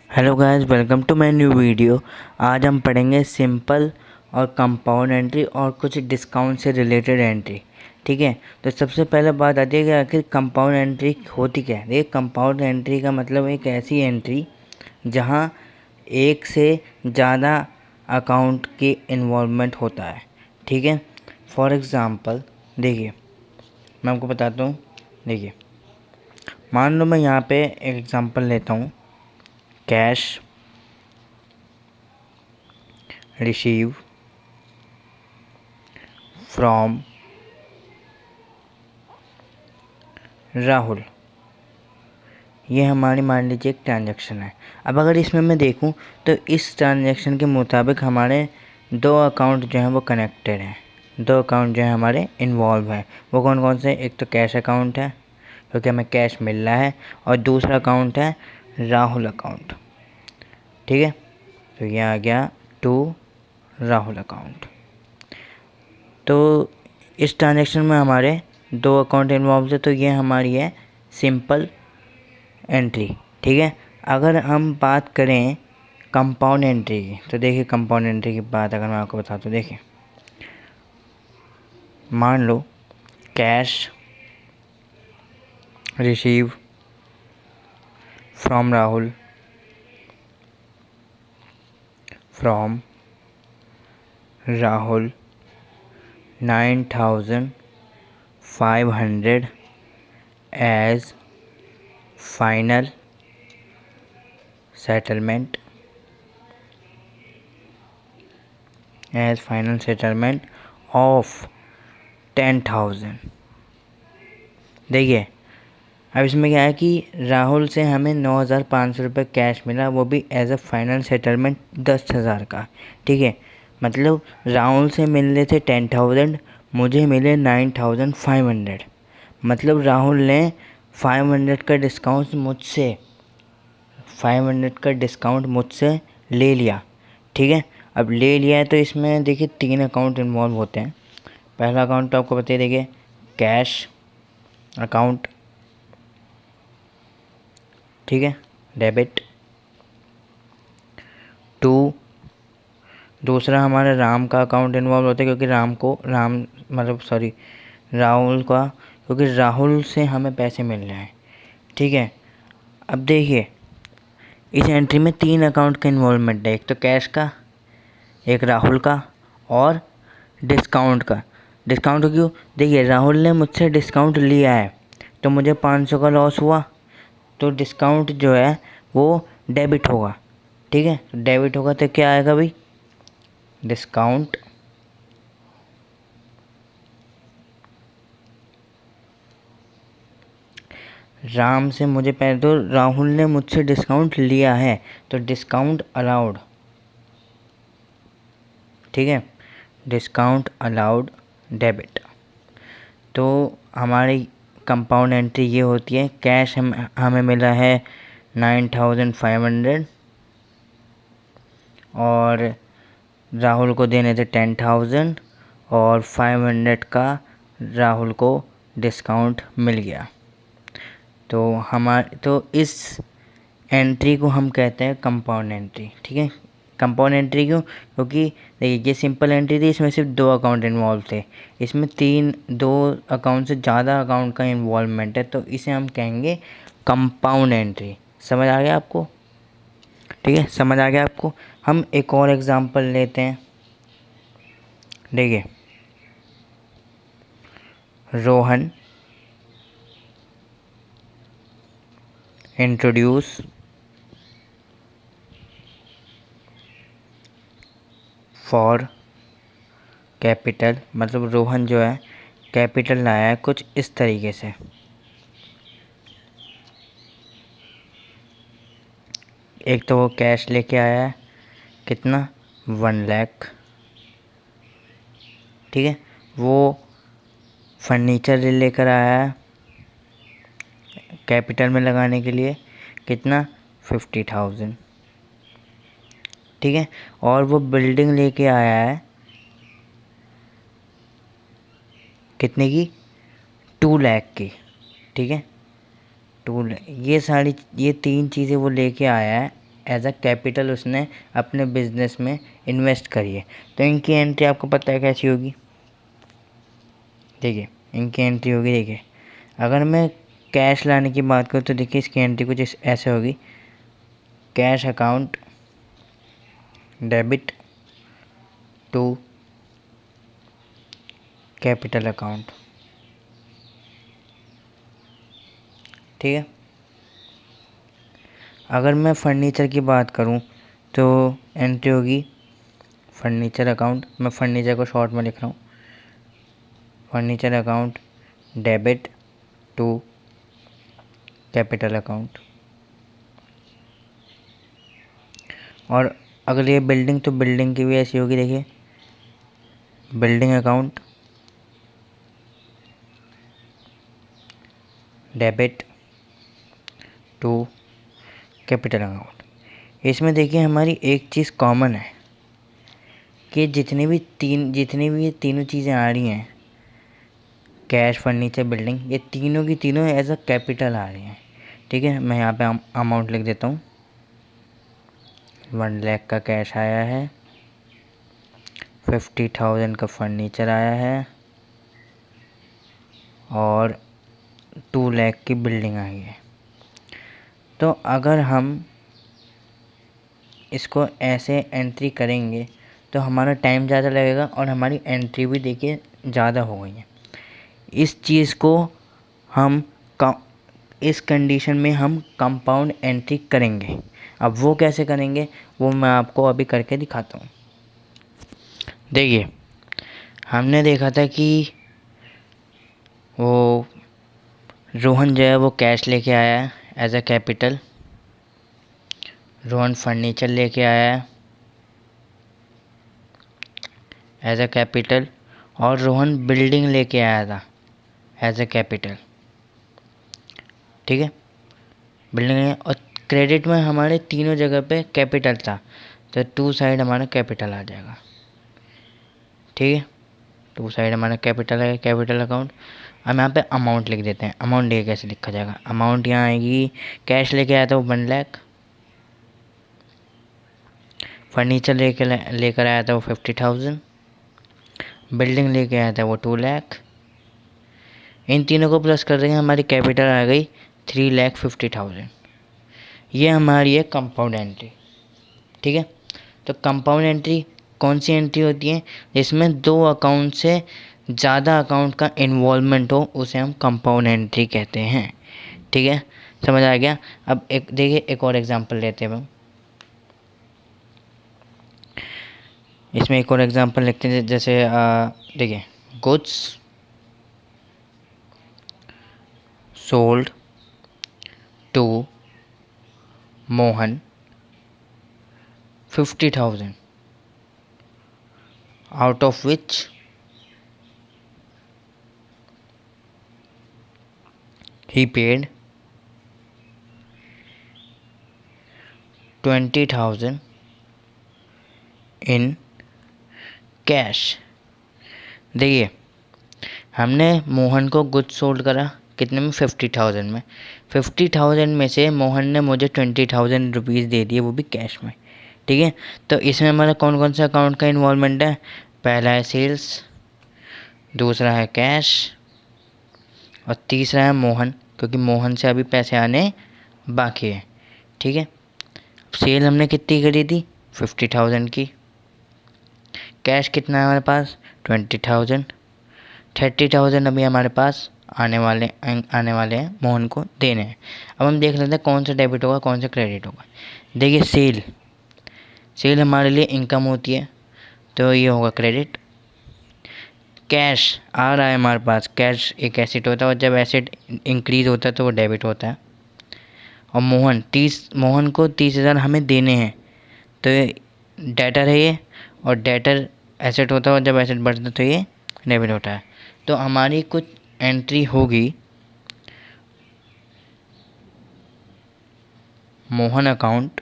Hello guys, welcome to my new video. आज हम पढ़ेंगे सिंपल और कंपाउंड एंट्री और कुछ डिस्काउंट से रिलेटेड एंट्री। ठीक है, तो सबसे पहले बात आती है कि आखिर कंपाउंड एंट्री होती क्या है। एक कंपाउंड एंट्री का मतलब एक ऐसी एंट्री जहां एक से ज़्यादा अकाउंट की इन्वॉल्वमेंट होता है। ठीक है, फॉर एग्ज़ाम्पल देखिए, मैं आपको बताता हूँ। देखिए, मान लो मैं यहाँ पे एक एग्ज़ाम्पल लेता हूँ। कैश रिसीव फ्रॉम राहुल, ये हमारी मान लीजिए एक ट्रांजैक्शन है। अब अगर इसमें मैं देखूं तो इस ट्रांजैक्शन के मुताबिक हमारे दो अकाउंट जो हैं वो कनेक्टेड हैं, दो अकाउंट जो हैं हमारे इन्वॉल्व हैं। वो कौन कौन से? एक तो कैश अकाउंट है क्योंकि हमें कैश मिल रहा है, और दूसरा अकाउंट है राहुल अकाउंट। ठीक है, तो ये आ गया टू राहुल अकाउंट। तो इस ट्रांजैक्शन में हमारे दो अकाउंट इन्वॉल्व है, तो ये हमारी है सिंपल एंट्री। ठीक है, अगर हम बात करें कंपाउंड एंट्री की, तो देखिए कंपाउंड एंट्री की बात अगर मैं आपको बताता हूँ। देखिए, मान लो cash receive from Rahul from Rahul 9,500 as final settlement of 10,000। देखिए, अब इसमें क्या है कि राहुल से हमें 9,500 रुपये कैश मिला, वो भी एज अ फाइनल सेटलमेंट 10,000 का। ठीक है, मतलब राहुल से मिलने थे 10,000, मुझे मिले 9,500। मतलब राहुल ने 500 का डिस्काउंट मुझसे 500 का डिस्काउंट मुझसे ले लिया। ठीक है, अब ले लिया है तो इसमें देखिए तीन अकाउंट इन्वॉल्व होते हैं। पहला अकाउंट तो आपको बताइए, देखिए कैश अकाउंट, ठीक है, डेबिट। टू, दूसरा हमारा राम का अकाउंट इन्वॉल्व होता है क्योंकि राहुल का, क्योंकि राहुल से हमें पैसे मिल रहे हैं। ठीक है, अब देखिए इस एंट्री में तीन अकाउंट का इन्वॉल्वमेंट है, एक तो कैश का, एक राहुल का, और डिस्काउंट का। डिस्काउंट क्यों? देखिए, राहुल ने मुझसे डिस्काउंट लिया है तो मुझे 500 का लॉस हुआ, तो डिस्काउंट जो है वो डेबिट होगा। ठीक है, तो डेबिट होगा तो क्या आएगा भाई? डिस्काउंट राम से मुझे पहले, तो राहुल ने मुझसे डिस्काउंट लिया है तो डिस्काउंट अलाउड। ठीक है, डिस्काउंट अलाउड डेबिट। तो हमारी कंपाउंड एंट्री ये होती है, कैश हमें मिला है 9,500 और राहुल को देने थे 10,000 और 500 का राहुल को डिस्काउंट मिल गया। तो इस एंट्री को हम कहते हैं कंपाउंड एंट्री। ठीक है, कंपाउंड एंट्री क्यों? क्योंकि देखिए ये सिंपल एंट्री थी, इसमें सिर्फ दो अकाउंट इन्वॉल्व थे। इसमें दो अकाउंट से ज़्यादा अकाउंट का इन्वॉल्वमेंट है, तो इसे हम कहेंगे कंपाउंड एंट्री। समझ आ गया आपको? ठीक है, समझ आ गया आपको। हम एक और एग्जांपल लेते हैं। देखिए, रोहन इंट्रोड्यूस फॉर कैपिटल, मतलब रोहन जो है कैपिटल लाया है कुछ इस तरीके से। एक तो वो कैश लेके आया है, कितना? 1 लाख। ठीक है, वो फर्नीचर लेकर आया है कैपिटल में लगाने के लिए, कितना? 50,000। ठीक है, और वो बिल्डिंग लेके आया है कितने की? 2 लाख की। ठीक है, ये तीन चीज़ें वो लेके आया है एज अ कैपिटल उसने अपने बिजनेस में इन्वेस्ट करी है। तो इनकी एंट्री आपको पता है कैसी होगी। देखिए इनकी एंट्री होगी, देखिए अगर मैं कैश लाने की बात करूँ तो देखिए इसकी एंट्री कुछ ऐसे होगी, cash account debit to capital account. ठीक है। अगर मैं फर्नीचर की बात करूं तो एंट्री होगी फर्नीचर अकाउंट, मैं फर्नीचर को शॉर्ट में लिख रहा हूँ, furniture account debit to capital account. और अगर ये बिल्डिंग, तो बिल्डिंग की भी ऐसी होगी, देखिए building account debit to capital account. इसमें देखिए हमारी एक चीज़ कॉमन है कि जितनी भी ये तीनों चीज़ें आ रही हैं, कैश फर्नीचर बिल्डिंग, ये तीनों की तीनों एज अ कैपिटल आ रही हैं। ठीक है, मैं यहाँ पे अमाउंट लिख देता हूँ। 1 लाख का कैश आया है, 50,000 का फर्नीचर आया है और 2 लाख की बिल्डिंग आई है। तो अगर हम इसको ऐसे एंट्री करेंगे तो हमारा टाइम ज़्यादा लगेगा और हमारी एंट्री भी देखिए ज़्यादा हो गई है। इस चीज़ को हम इस कंडीशन में हम कंपाउंड एंट्री करेंगे। अब वो कैसे करेंगे वो मैं आपको अभी करके दिखाता हूँ। देखिए हमने देखा था कि वो रोहन जो है वो कैश लेके आया है as a capital, Rohan furniture लेके आया है एज अ कैपिटल और रोहन बिल्डिंग लेके आया था एज अ कैपिटल। ठीक है, बिल्डिंग है और क्रेडिट में हमारे तीनों जगह पे कैपिटल था, तो 2 साइड हमारा कैपिटल आ जाएगा। ठीक है, 2 साइड हमारा कैपिटल है, कैपिटल अकाउंट। हम यहाँ पे अमाउंट लिख देते हैं। अमाउंट ये कैसे लिखा जाएगा, अमाउंट यहाँ आएगी, कैश लेके आया था वो 1 लाख, फर्नीचर लेकर आया था वो 50,000, बिल्डिंग लेके आया था वो 2 लाख। इन तीनों को प्लस कर देंगे, हमारी कैपिटल आ गई 3,50,000। ये हमारी है कंपाउंड एंट्री। ठीक है, तो कंपाउंड एंट्री कौन सी एंट्री होती है, जिसमें 2 अकाउंट से ज़्यादा अकाउंट का इन्वॉल्वमेंट हो, उसे हम कंपाउंड एंट्री कहते हैं। ठीक है, समझ आ गया। अब एक देखिए एक और एग्जांपल लेते हैं हम। इसमें एक और एग्जांपल लिखते हैं, जैसे देखिए goods sold to Mohan 50,000 out of which he paid 20,000 in cash. देखिए हमने मोहन को गुड्स सोल्ड करा कितने में, 50,000 में। 50,000 में से मोहन ने मुझे 20,000 रुपीज़ दे दिए, वो भी कैश में। ठीक है, तो इसमें हमारा कौन कौन सा अकाउंट का इन्वॉल्वमेंट है, पहला है सेल्स, दूसरा है कैश और तीसरा है मोहन, क्योंकि मोहन से अभी पैसे आने बाकी है। ठीक है, सेल हमने कितनी करी थी, 50,000 की। कैश कितना है हमारे पास, 20,000। 30,000 अभी हमारे पास आने वाले हैं, मोहन को देने हैं। अब हम देख लेते हैं कौन सा डेबिट होगा कौन सा क्रेडिट होगा। देखिए सेल हमारे लिए इनकम होती है, तो ये होगा क्रेडिट। कैश आ रहा है हमारे पास, कैश एक एसेट होता है और जब एसेट इंक्रीज होता है तो वो डेबिट होता है। और मोहन को 30,000 हमें देने हैं, तो ये डेटर है ये, और डेटर एसेट होता है और जब एसेट बढ़ता है तो ये डेबिट होता है। तो हमारी कुछ एंट्री होगी Mohan account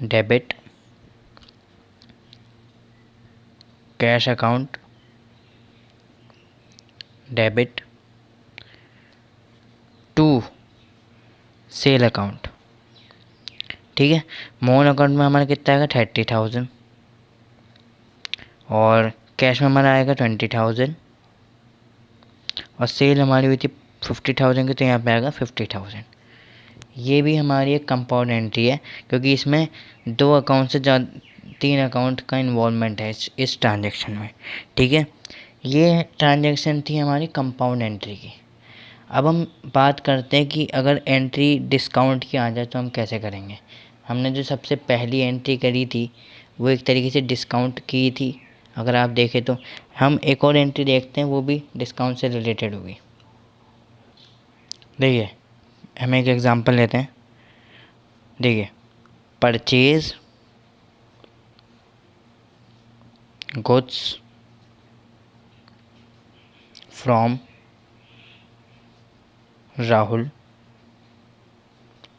debit, cash account debit to sale account. ठीक है। मोहन अकाउंट में हमारा कितना आएगा 30,000 और कैश में हमारा आएगा 20,000 और सेल हमारी हुई थी 50,000 की, तो यहाँ पे आएगा 50,000। ये भी हमारी एक कंपाउंड एंट्री है क्योंकि इसमें 2 अकाउंट से ज़्यादा 3 अकाउंट का इन्वॉल्वमेंट है इस ट्रांजेक्शन में। ठीक है, ये ट्रांजेक्शन थी हमारी कंपाउंड एंट्री की। अब हम बात करते हैं कि अगर एंट्री डिस्काउंट की आ जाए तो हम कैसे करेंगे। हमने जो सबसे पहली एंट्री करी थी वो एक तरीके से डिस्काउंट की थी। अगर आप देखें तो हम एक और एंट्री देखते हैं, वो भी डिस्काउंट से रिलेटेड होगी। देखिए, हम एक एग्जांपल लेते हैं। देखिए, purchase goods from Rahul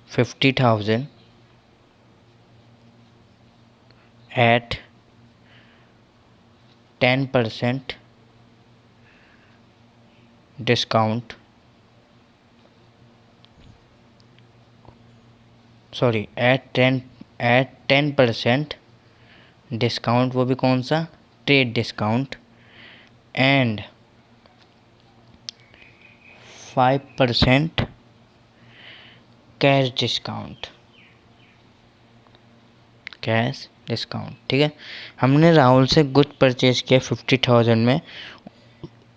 50,000 at 10% discount, sorry at 10% discount, वो भी कौन सा, trade discount, and 5% cash discount, cash discount. ठीक है, हमने राहुल से गुड परचेज किया 50,000 में,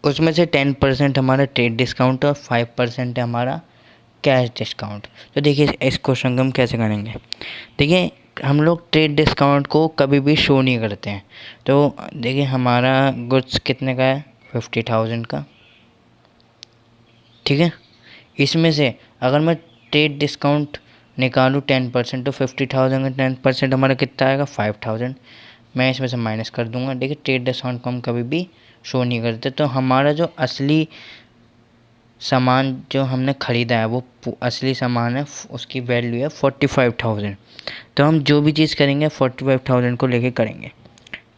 उसमें से 10% हमारा ट्रेड डिस्काउंट है और 5% है हमारा कैश डिस्काउंट। तो देखिए इस क्वेश्चन को हम कैसे करेंगे। देखिए, हम लोग ट्रेड डिस्काउंट को कभी भी शो नहीं करते हैं। तो देखिए, हमारा गुड्स कितने का है 50,000 का। ठीक है, इसमें से अगर मैं ट्रेड डिस्काउंट निकालूँ 10%, तो 50,000 का 10% हमारा कितना आएगा 5,000। मैं इसमें से माइनस कर दूंगा। देखिए, ट्रेड डिस्काउंट को हम कभी भी शो नहीं करते। तो हमारा जो असली सामान जो हमने ख़रीदा है वो असली सामान है, उसकी वैल्यू है 45,000। तो हम जो भी चीज़ करेंगे 45,000 को लेके करेंगे।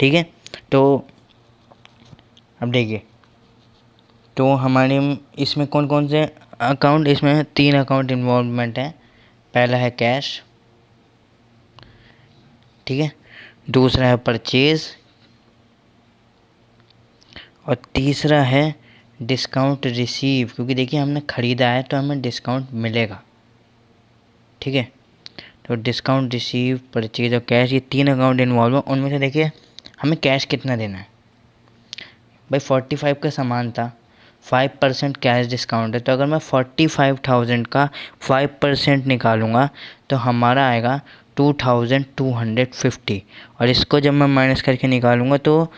ठीक है, तो अब देखिए, तो हमारे इसमें कौन कौन से अकाउंट, इसमें 3 अकाउंट इन्वॉल्वमेंट है। पहला है कैश, ठीक है, दूसरा है परचेज़ और तीसरा है डिस्काउंट रिसीव, क्योंकि देखिए हमने ख़रीदा है तो हमें डिस्काउंट मिलेगा। ठीक है, तो डिस्काउंट रिसीव, परचेज और कैश, ये 3 अकाउंट इन्वॉल्व है। उनमें से देखिए हमें कैश कितना देना है। भाई 45 का सामान था, 5% कैश डिस्काउंट है, तो अगर मैं 45,000 का 5% निकालूंगा तो हमारा आएगा 2,250 और इसको जब मैं माइनस करके निकालूंगा तो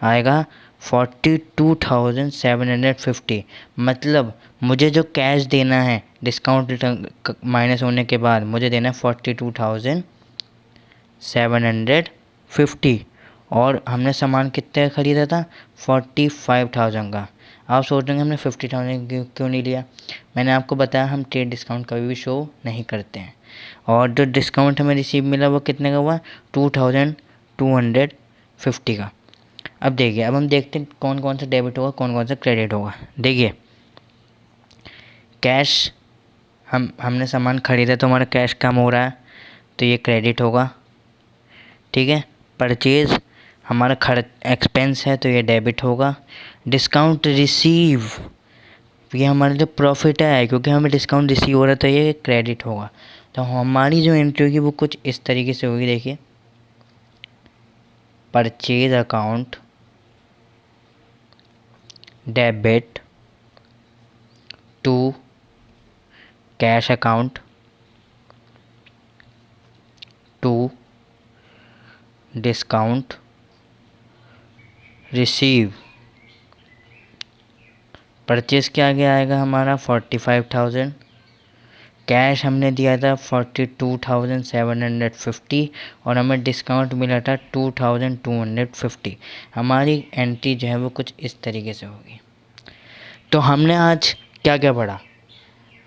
आएगा 42,750। मतलब मुझे जो कैश देना है डिस्काउंट रिटर्न माइनस होने के बाद मुझे देना है 42,750 और हमने सामान कितने का ख़रीदा था 45,000 का। आप सोच रहे हैं हमने 50,000 क्यों नहीं लिया। मैंने आपको बताया हम ट्रेड डिस्काउंट कभी भी शो नहीं करते हैं। और जो डिस्काउंट हमें रिसीव मिला वो कितने का हुआ 2,250 का। अब देखिए, अब हम देखते हैं कौन कौन सा डेबिट होगा कौन कौन सा क्रेडिट होगा। देखिए, कैश हमने सामान ख़रीदा तो हमारा कैश कम हो रहा है तो ये क्रेडिट होगा। ठीक है, परचेज़ हमारा खर्च एक्सपेंस है तो ये डेबिट होगा। डिस्काउंट रिसीव, ये हमारा जो प्रॉफिट है क्योंकि हमें डिस्काउंट रिसीव हो रहा है तो ये क्रेडिट होगा। तो हमारी जो एंट्री होगी वो कुछ इस तरीके से होगी। देखिए, purchase account debit to cash account to discount receive. Purchase के आगे आएगा हमारा 45,000, कैश हमने दिया था 42,750 और हमें डिस्काउंट मिला था 2,250। हमारी एंट्री जो है वो कुछ इस तरीके से होगी। तो हमने आज क्या क्या पढ़ा।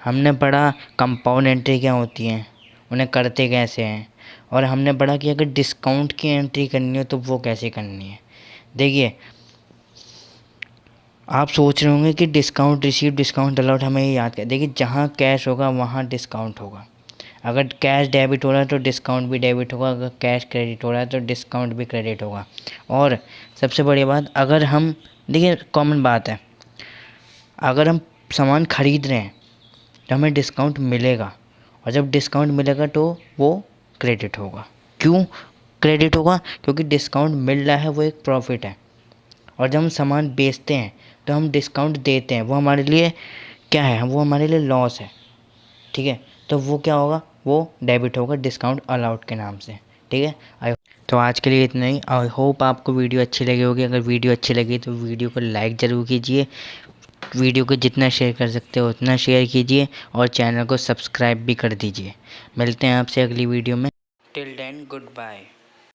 हमने पढ़ा कंपाउंड एंट्री क्या होती हैं, उन्हें करते कैसे हैं, और हमने पढ़ा कि अगर डिस्काउंट की एंट्री करनी हो तो वो कैसे करनी है। देखिए, आप सोच रहे होंगे कि डिस्काउंट रिसीव डिस्काउंट अलाउड हमें ये याद कर। देखिए, जहाँ कैश होगा वहाँ डिस्काउंट होगा। अगर कैश डेबिट हो रहा है तो डिस्काउंट भी डेबिट होगा, अगर कैश क्रेडिट हो रहा है तो डिस्काउंट भी क्रेडिट होगा। और सबसे बड़ी बात, अगर हम देखिए कॉमन बात है, अगर हम सामान खरीद रहे हैं तो हमें डिस्काउंट मिलेगा, और जब डिस्काउंट मिलेगा तो वो क्रेडिट होगा। क्यों क्रेडिट होगा? क्योंकि डिस्काउंट मिल रहा है, वो एक प्रॉफिट है। और जब हम सामान बेचते हैं तो हम डिस्काउंट देते हैं, वो हमारे लिए क्या है, वो हमारे लिए लॉस है। ठीक है, तो वो क्या होगा, वो डेबिट होगा डिस्काउंट अलाउड के नाम से। ठीक है, तो आज के लिए इतना ही। आई होप आपको वीडियो अच्छी लगी होगी। अगर वीडियो अच्छी लगी तो वीडियो को लाइक ज़रूर कीजिए, वीडियो को जितना शेयर कर सकते हो उतना शेयर कीजिए, और चैनल को सब्सक्राइब भी कर दीजिए। मिलते हैं आपसे अगली वीडियो में। Till then good bye.